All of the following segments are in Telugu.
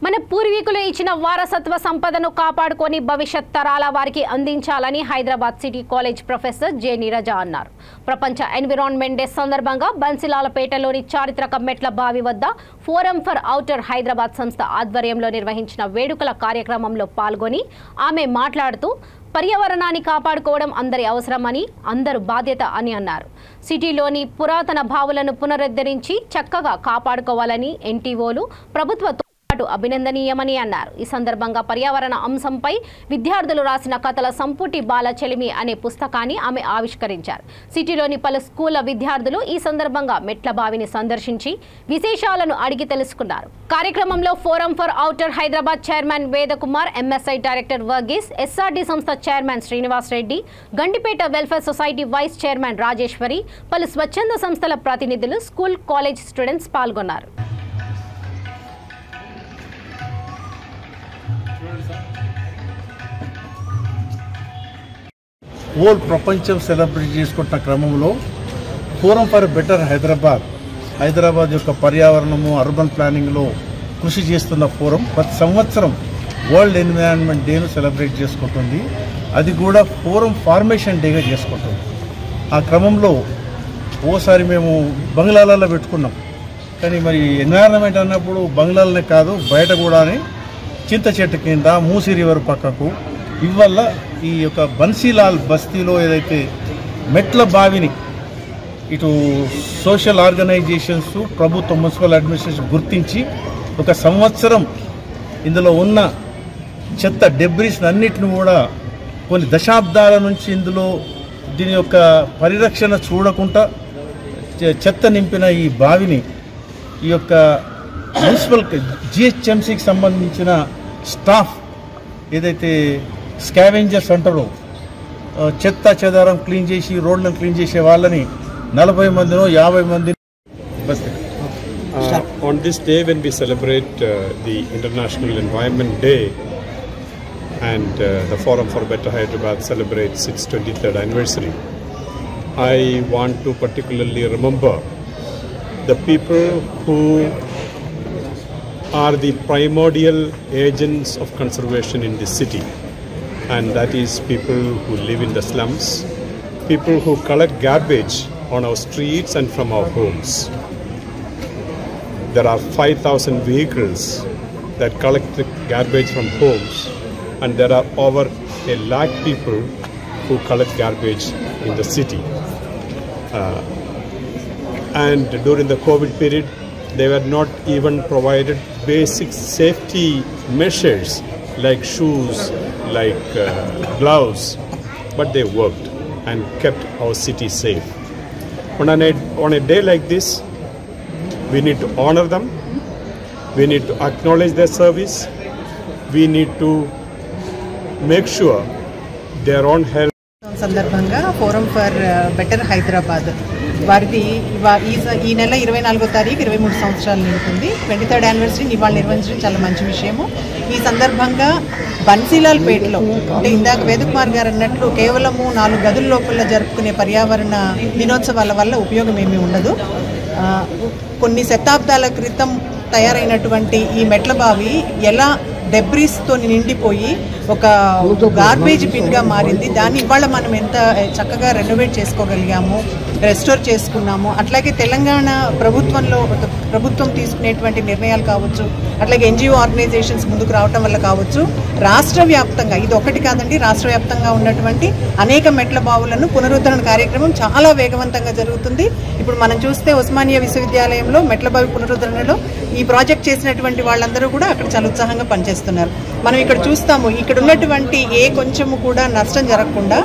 మన పూర్వీకులు ఇచ్చిన వారసత్వ సంపదను కాపాడుకొని భవిష్యత్ తరాల వారికి అందించాలని Hyderabad city college professor J Neeraja అన్నారు. ప్రపంచ ఎన్విరాన్మెంట్ డే సందర్భంగా బన్సిలాలపేటలోని చారిత్రక మెట్ల బావి వద్ద ఫోరం ఫర్ ఔటర్ హైదరాబాద్ సంస్థ ఆధ్వర్యంలో నిర్వహించిన వేడుకల కార్యక్రమంలో పాల్గొని ఆమె మాట్లాడుతూ పర్యావరణాన్ని కాపాడుకోవడం అందరి అవసరమని, అందరూ బాధ్యత అని అన్నారు. సిటీలోని పురాతన బావులను పునరుద్ధరించి చక్కగా కాపాడుకోవాలని ఎన్టీఓలు ప్రభుత్వ అభినందనీయమని అన్నారు. ఈ సందర్భంగా పర్యావరణ అంశంపై విద్యార్థులు రాసిన కథల సంపుటి బాల చెలిమి అనే పుస్తకాన్ని ఆమె ఆవిష్కరించారు. సిటీలోని పలు స్కూళ్ల విద్యార్థులు ఈ సందర్భంగా మెట్ల బావిని సందర్శించి విశేషాలను అడిగి తెలుసుకున్నారు. కార్యక్రమంలో forum for outer Hyderabad chairman Vedakumar, MSI director Varghese, SRD సంస్థ chairman Srinivas Reddy, Gandipet welfare society vice chairman Rajeshwari, పలు స్వచ్ఛంద సంస్థల ప్రతినిధులు, స్కూల్ కాలేజ్ స్టూడెంట్స్ పాల్గొన్నారు. ఓల్ ప్రపంచం సెలబ్రేట్ చేసుకుంటున్న క్రమంలో ఫోరం ఫర్ బెటర్ హైదరాబాద్ యొక్క పర్యావరణము, అర్బన్ ప్లానింగ్లో కృషి చేస్తున్న ఫోరం ప్రతి సంవత్సరం వరల్డ్ ఎన్విరాన్మెంట్ డేను సెలబ్రేట్ చేసుకుంటుంది. అది కూడా ఫోరం ఫార్మేషన్ డేగా చేసుకుంటుంది. ఆ క్రమంలో ఓసారి మేము బంగ్లాలలో పెట్టుకున్నాం. కానీ మరి ఎన్విరాన్మెంట్ అన్నప్పుడు బంగ్లాలనే కాదు, బయట కూడా చింత చెట్టు కింద, మూసీ రివర్ పక్కకు, ఇవల్ల ఈ యొక్క బన్సీలాల్ బస్తీలో ఏదైతే మెట్ల బావిని ఇటు సోషల్ ఆర్గనైజేషన్స్, ప్రభుత్వం, మున్సిపల్ అడ్మినిస్ట్రేషన్ గుర్తించి ఒక సంవత్సరం ఇందులో ఉన్న చెత్త డెబ్రీస్ అన్నిటిని కూడా కొన్ని దశాబ్దాల నుంచి ఇందులో దీని యొక్క పరిరక్షణ చూడకుండా చెత్త నింపిన ఈ బావిని ఈ యొక్క మున్సిపల్ జిహెచ్ఎంసీకి సంబంధించిన స్టాఫ్ ఏదైతే స్కావెంజర్స్ అంటారో, చెత్త చెదారం క్లీన్ చేసి రోడ్లను క్లీన్ చేసే వాళ్ళని 40 మందినో 50 మంది. On this day when we celebrate the International Environment Day and the Forum for Better Hyderabad celebrates its 23rd anniversary, I want to particularly remember the people who are the primordial agents of conservation in this city, and that is people who live in the slums, people who collect garbage on our streets and from our homes. There are 5,000 vehicles that collect the garbage from homes, and there are over 100,000 people who collect garbage in the city. And during the COVID period, they were not even provided basic safety measures like shoes, like gloves, but they worked and kept our city safe. On a day like this, we need to honor them, we need to acknowledge their service, we need to make sure their own health. సందర్భంగా ఫోరం ఫర్ బెటర్ హైదరాబాద్ వారిది ఈ నెల 24వ తారీఖు 23 సంవత్సరాలు నిండుతుంది. 23rd యానివర్సరీని ఇవాళ నిర్వహించడం చాలా మంచి విషయము. ఈ సందర్భంగా బన్సీలాల్పేటలో, అంటే ఇందాక వేదకుమార్ గారు అన్నట్లు కేవలము 4 గదుల లోపల జరుపుకునే పర్యావరణ దినోత్సవాల వల్ల ఉపయోగం ఏమీ ఉండదు. కొన్ని శతాబ్దాల క్రితం తయారైనటువంటి ఈ మెట్ల బావి ఎలా డెబ్రీస్తో నిండిపోయి ఒక గార్బేజ్ బిన్గా మారింది. దాన్ని ఇవాళ మనం ఎంత చక్కగా రెనోవేట్ చేసుకోగలిగాము, రెస్టోర్ చేసుకున్నాము. అట్లాగే తెలంగాణ ప్రభుత్వం తీసుకునేటువంటి నిర్ణయాలు కావచ్చు, అట్లాగే ఎన్జిఓ ఆర్గనైజేషన్స్ ముందుకు రావటం వల్ల కావచ్చు, రాష్ట్ర వ్యాప్తంగా, ఇది ఒకటి కాదండి, రాష్ట్ర వ్యాప్తంగా ఉన్నటువంటి అనేక మెట్ల బావులను పునరుద్ధరణ కార్యక్రమం చాలా వేగవంతంగా జరుగుతుంది. ఇప్పుడు మనం చూస్తే ఉస్మానియా విశ్వవిద్యాలయంలో మెట్ల బావి పునరుద్ధరణలో ఈ ప్రాజెక్ట్ చేసినటువంటి వాళ్ళందరూ కూడా అక్కడ చాలా ఉత్సాహంగా పనిచేస్తున్నారు. మనం ఇక్కడ చూస్తాము, ఇక్కడ ఉన్నటువంటి ఏ కొంచెము కూడా నష్టం జరగకుండా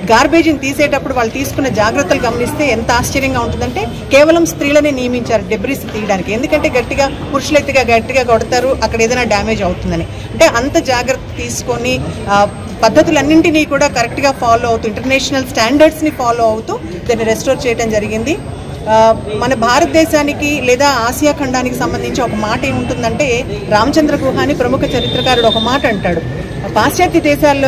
గార్బేజ్ని తీసేటప్పుడు వాళ్ళు తీసుకున్న జాగ్రత్తలు గమనిస్తే ఎంత ఆశ్చర్యంగా ఉంటుందంటే, కేవలం స్త్రీలనే నియమించారు డెబ్రీస్ తీయడానికి. ఎందుకంటే పురుషులైతే గట్టిగా కొడతారు, అక్కడ ఏదైనా డ్యామేజ్ అవుతుందని. అంటే అంత జాగ్రత్త తీసుకొని పద్ధతులన్నింటినీ కూడా కరెక్ట్గా ఫాలో అవుతూ, ఇంటర్నేషనల్ స్టాండర్డ్స్ని ఫాలో అవుతూ దాన్ని రెస్టోర్ చేయడం జరిగింది. మన భారతదేశానికి లేదా ఆసియా ఖండానికి సంబంధించి ఒక మాట ఏముంటుందంటే, రామచంద్ర గుహ అని ప్రముఖ చరిత్రకారుడు ఒక మాట అంటాడు, పాశ్చాత్య దేశాల్లో